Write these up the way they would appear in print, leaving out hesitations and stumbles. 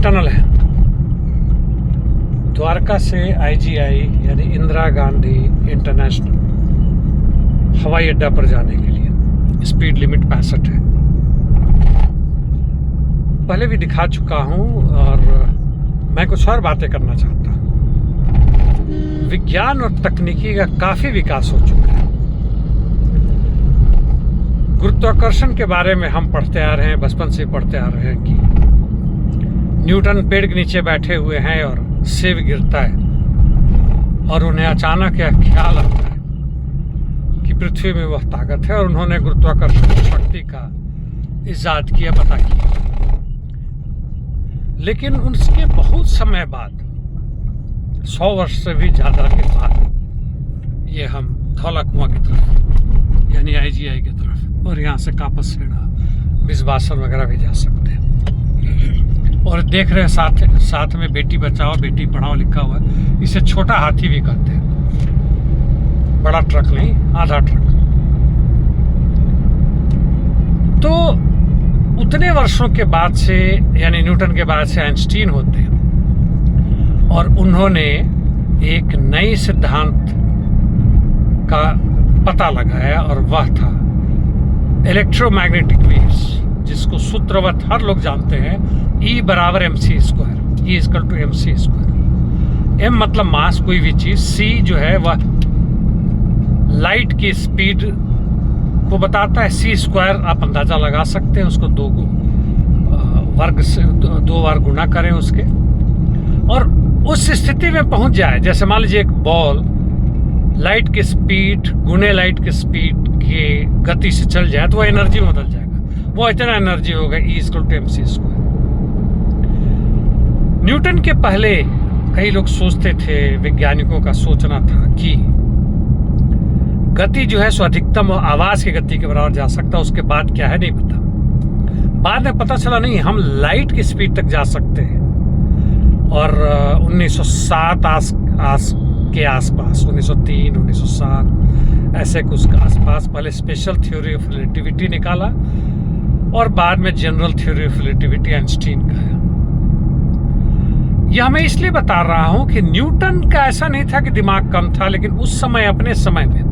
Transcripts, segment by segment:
Tunnel है द्वारका से IGI यानी इंदिरा गांधी इंटरनेशनल हवाई अड्डा पर जाने के लिए। स्पीड लिमिट 65 है। पहले भी दिखा चुका हूं और मैं कुछ और बातें करना चाहता हूं। विज्ञान और तकनीकी का काफी विकास हो चुका है। गुरुत्वाकर्षण के बारे में हम पढ़ते आ रहे हैं, बचपन से पढ़ते आ रहे हैं कि न्यूटन पेड़ के नीचे बैठे हुए हैं और सेब गिरता है और उन्हें अचानक यह ख्याल आता है कि पृथ्वी में वह ताकत है और उन्होंने गुरुत्वाकर्षण शक्ति का इजाद किया, पता किया। लेकिन उसके बहुत समय बाद, 100 वर्ष से भी ज़्यादा के बाद, ये हम धौला कुआं की तरफ यानी IGI की तरफ और यहाँ से कापसहेड़ा, बिस्वासन वगैरह भी जा सकते हैं। और देख रहे हैं साथ में बेटी बचाओ बेटी पढ़ाओ लिखा हुआ है। इसे छोटा हाथी भी कहते हैं, बड़ा ट्रक नहीं, आधा ट्रक। तो उतने वर्षों के बाद से यानी न्यूटन के बाद से आइंस्टीन होते हैं और उन्होंने एक नई सिद्धांत का पता लगाया और वह था इलेक्ट्रोमैग्नेटिक वेव्स, जिसको सूत्रवत हर लोग जानते हैं, E बराबर mc²। E equal to mc²। m मतलब मास, कोई भी चीज। c जो है वह लाइट की स्पीड को बताता है। c² आप अंदाजा लगा सकते हैं, उसको दो बार गुना करें उसके, और उस स्थिति में पहुंच जाए। जैसे मान लीजिए एक बॉल लाइट की स्पीड गुने लाइट की स्पीड के गति से चल जाए तो वह एनर्जी में बदल जाएगा। वो इतना एनर्जी होगा E equal to mc²। Newton के पहले कई लोग सोचते थे, वैज्ञानिकों का सोचना था कि गति जो है सो अधिकतम आवाज की गति के बराबर जा सकता है। उसके बाद क्या है नहीं पता। बाद में पता चला नहीं, हम लाइट की स्पीड तक जा सकते हैं। और 1907 के आसपास, 1903, 1907 ऐसे कुछ आसपास पहले स्पेशल थ्योरी ऑफ रिलेटिविटी निकाला और बाद में general theory of relativity Einstein का है। यह मैं इसलिए बता रहा हूं कि न्यूटन का ऐसा नहीं था कि दिमाग कम था, लेकिन उस समय, अपने समय में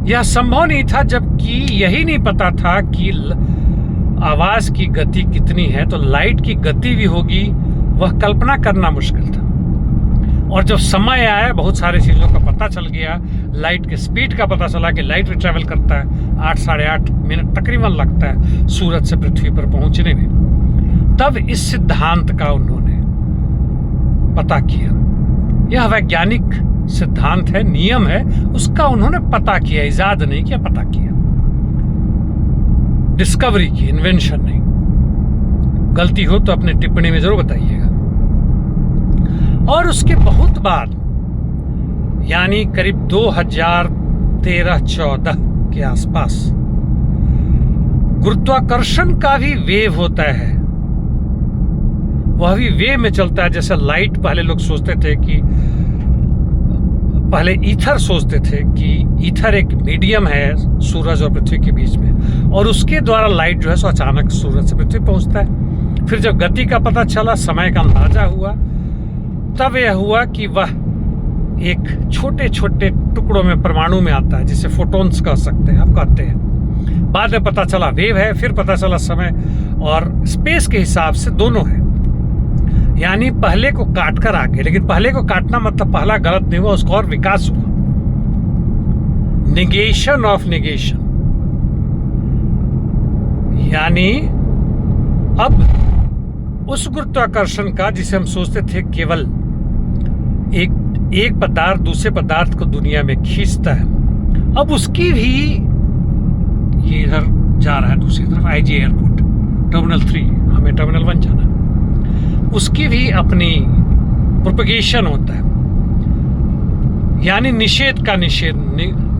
यह संभव नहीं था, जबकि यही नहीं पता था कि आवाज की गति कितनी है तो लाइट की गति भी होगी, वह कल्पना करना मुश्किल था। और जब समय आया, बहुत सारी चीजों का पता चल गया। लाइट की स्पीड का पता चला कि लाइट भी ट्रेवल करता है, 8 साढ़े 8 मिनट तकरीबन लगता है सूरज से पृथ्वी पर पहुंचने में। तब इस सिद्धांत का उन्होंने पता किया। यह वैज्ञानिक सिद्धांत है, नियम है, उसका उन्होंने पता किया, इजाद नहीं किया, पता किया। डिस्कवरी की, इन्वेंशन नहीं। गलती हो तो अपने टिप्पणी में जरूर बताइएगा। और उसके बहुत बाद यानी करीब 2013-14 के आसपास गुरुत्वाकर्षण का भी वेव होता है। वह भी वेव में चलता है। जैसे लाइट, पहले लोग सोचते थे कि, पहले ईथर सोचते थे कि ईथर एक मीडियम है सूरज और पृथ्वी के बीच में, और उसके द्वारा लाइट जो है सो अचानक सूरज से पृथ्वी पहुंचता है। फिर जब गति का पता चला, समय का अंदाजा हुआ, तब यह हुआ कि वह एक छोटे छोटे टुकड़ों में, परमाणु में आता है, जिसे फोटॉन्स कह सकते हैं, आप कहते हैं। बाद में पता चला वेव है, फिर पता चला समय और स्पेस के हिसाब से दोनों है। यानी पहले को काट कर आगे, लेकिन पहले को काटना मतलब पहला गलत नहीं हुआ, उसका और विकास हुआ। Negation of negation. यानी अब उस गुरुत्वाकर्षण का, जिसे हम सोचते थे केवल एक पदार्थ दूसरे पदार्थ को दुनिया में खींचता है, अब उसकी भी, ये इधर जा रहा है दूसरी तरफ, IGI एयरपोर्ट, टर्मिनल 3, हमें टर्मिनल 1 जाना है, उसकी भी अपनी प्रोपगेशन होता है। यानी निषेध का निषेध,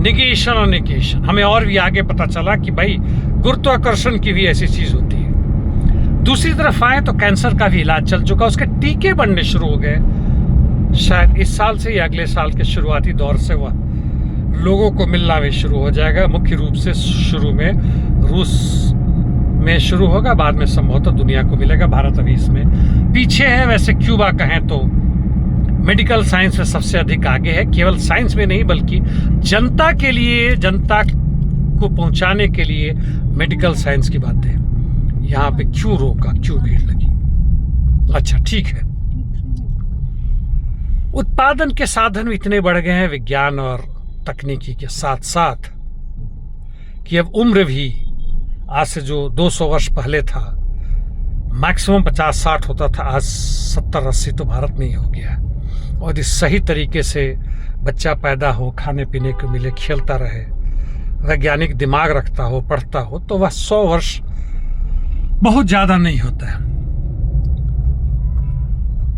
निगेशन और निगेशन। हमें और भी आगे पता चला कि भाई गुरुत्वाकर्षण की भी ऐसी चीज होती है। दूसरी तरफ आए तो कैंसर का भी इलाज चल चुका, उसके टीके बनने शुरू हो गए। शायद इस साल से या अगले साल के शुरुआती दौर से वह लोगों को मिलना भी शुरू हो जाएगा। मुख्य रूप से शुरू में रूस में शुरू होगा, बाद में संभवतः दुनिया को मिलेगा। भारत अभी इसमें पीछे है। वैसे क्यूबा कहें तो मेडिकल साइंस में सबसे अधिक आगे है, केवल साइंस में नहीं बल्कि जनता के लिए, जनता को पहुंचाने के लिए मेडिकल साइंस की बातें। यहाँ पे क्यों रोका, क्यों भीड़ लगी? अच्छा ठीक है, उत्पादन के साधन इतने बढ़ गए हैं विज्ञान और तकनीकी के साथ साथ कि अब उम्र भी आज से जो 200 वर्ष पहले था मैक्सिमम 50-60 होता था, आज 70-80 तो भारत में ही हो गया। और इस सही तरीके से बच्चा पैदा हो, खाने पीने को मिले, खेलता रहे, वैज्ञानिक दिमाग रखता हो, पढ़ता हो, तो वह 100 वर्ष बहुत ज्यादा नहीं होता है।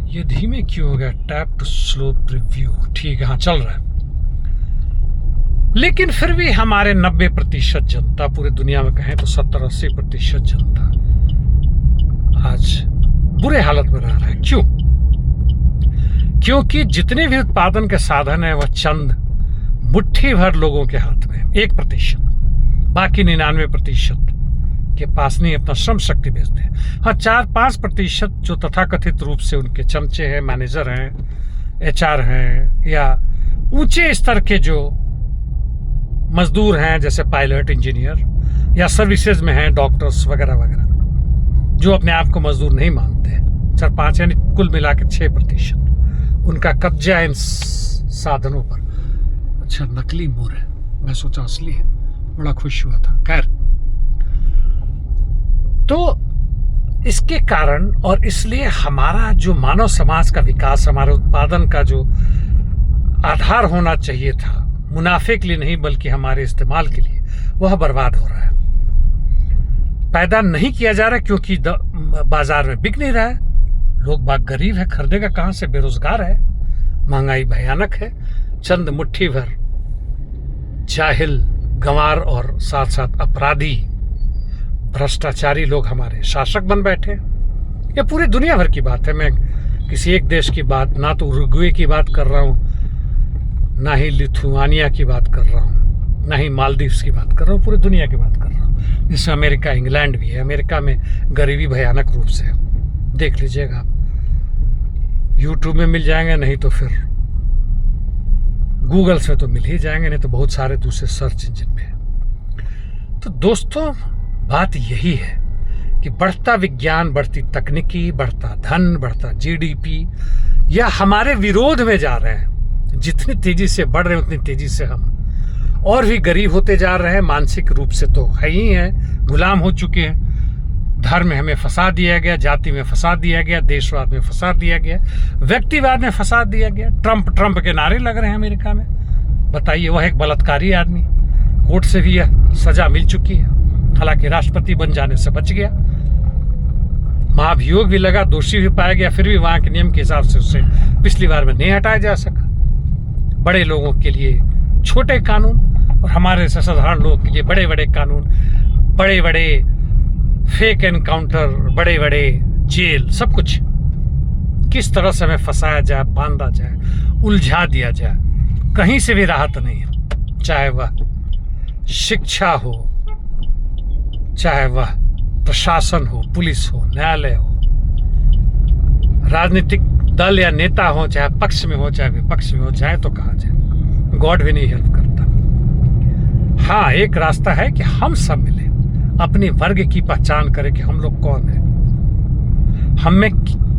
ये धीमे क्यों हो गया? Tap to slow preview. ठीक है, हाँ चल रहा है। लेकिन फिर भी हमारे 90% जनता, पूरी दुनिया में कहें तो 70-80% जनता आज बुरे हालत में रह रहा है। क्यों? क्योंकि जितने भी उत्पादन के साधन है वह चंद मुट्ठी भर लोगों के हाथ में, 1%, बाकी 99% के पास नहीं, अपना श्रम शक्ति बेचते हैं। हाँ, 4-5% जो तथाकथित रूप से उनके चमचे हैं, मैनेजर हैं, HR हैं, या ऊंचे स्तर के जो मजदूर हैं जैसे पायलट, इंजीनियर, या सर्विसेज में हैं, डॉक्टर्स वगैरह वगैरह, जो अपने आप को मजदूर नहीं मानते। 4-5 यानी कुल मिला के 6% उनका कब्जा इन साधनों पर। अच्छा, नकली मोर है, मैं सोचा असली है, बड़ा खुश हुआ था। खैर, तो इसके कारण और इसलिए हमारा जो मानव समाज का विकास, हमारे उत्पादन का जो आधार होना चाहिए था, मुनाफे के लिए नहीं बल्कि हमारे इस्तेमाल के लिए, वह बर्बाद हो रहा है। पैदा नहीं किया जा रहा है क्योंकि बाजार में बिक नहीं रहा है। लोग बाग गरीब है, खरीदेगा कहां से? बेरोजगार है, महंगाई भयानक है, चंद मुट्ठी भर जाहिल, गंवार और साथ साथ अपराधी, भ्रष्टाचारी लोग हमारे शासक बन बैठे। ये पूरी दुनिया भर की बात है। मैं किसी एक देश की बात, ना तो उरुग्वे की बात कर रहा हूँ, ना ही लिथुआनिया की बात कर रहा हूँ, ना ही मालदीव्स की बात कर रहा हूँ, पूरी दुनिया की बात कर रहा हूँ, जिसमें अमेरिका, इंग्लैंड भी है। अमेरिका में गरीबी भयानक रूप से, देख लीजिएगा आप, यूट्यूब में मिल जाएंगे, नहीं तो फिर गूगल से तो मिल ही जाएंगे, नहीं तो बहुत सारे दूसरे सर्च इंजन में। तो दोस्तों, बात यही है कि बढ़ता विज्ञान, बढ़ती तकनीकी, बढ़ता धन, बढ़ता GDP, या हमारे विरोध में जा रहे हैं। जितनी तेजी से बढ़ रहे हैं उतनी तेजी से हम और भी गरीब होते जा रहे हैं। मानसिक रूप से तो है ही हैं, गुलाम हो चुके हैं। धर्म में हमें फंसा दिया गया, जाति में फंसा दिया गया, देशवाद में फंसा दिया गया, व्यक्तिवाद में फंसा दिया गया। ट्रंप के नारे लग रहे हैं अमेरिका में। बताइए, वह एक बलात्कारी आदमी, कोर्ट से भी यह सजा मिल चुकी है, हालांकि राष्ट्रपति बन जाने से बच गया। महाभियोग भी लगा, दोषी भी पाया गया, फिर भी वहां के नियम के हिसाब से उसे पिछली बार में नहीं हटाया जा सका। बड़े लोगों के लिए छोटे कानून और हमारे साधारण लोगों के लिए बड़े बड़े कानून, बड़े बड़े फेक एनकाउंटर, बड़े बड़े जेल, सब कुछ किस तरह से हमें फंसाया जाए, बांधा जाए, उलझा दिया जाए, कहीं से भी राहत नहीं है। चाहे वह शिक्षा हो, चाहे वह प्रशासन हो, पुलिस हो, न्यायालय हो, राजनीतिक दल या नेता हो, चाहे पक्ष में हो चाहे विपक्ष में हो, चाहे तो कहा जाए, गॉड भी नहीं हेल्प करता। हाँ, एक रास्ता है कि हम सब मिले, अपने वर्ग की पहचान करें कि हम लोग कौन है, हम में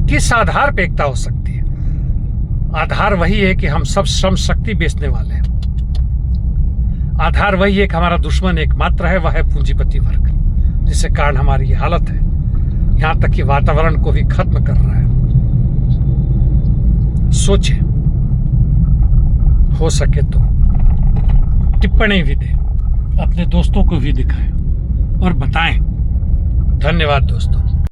किस आधार पे एकता हो सकती है। आधार वही है कि हम सब श्रम शक्ति बेचने वाले हैं। आधार वही है कि हमारा दुश्मन एकमात्र है, वह है पूंजीपति वर्ग, जिसके कारण हमारी ये हालत है। यहां तक कि वातावरण को भी खत्म कर रहा है। सोचे, हो सके तो टिप्पणी भी दें, अपने दोस्तों को भी दिखाएं और बताएं। धन्यवाद दोस्तों।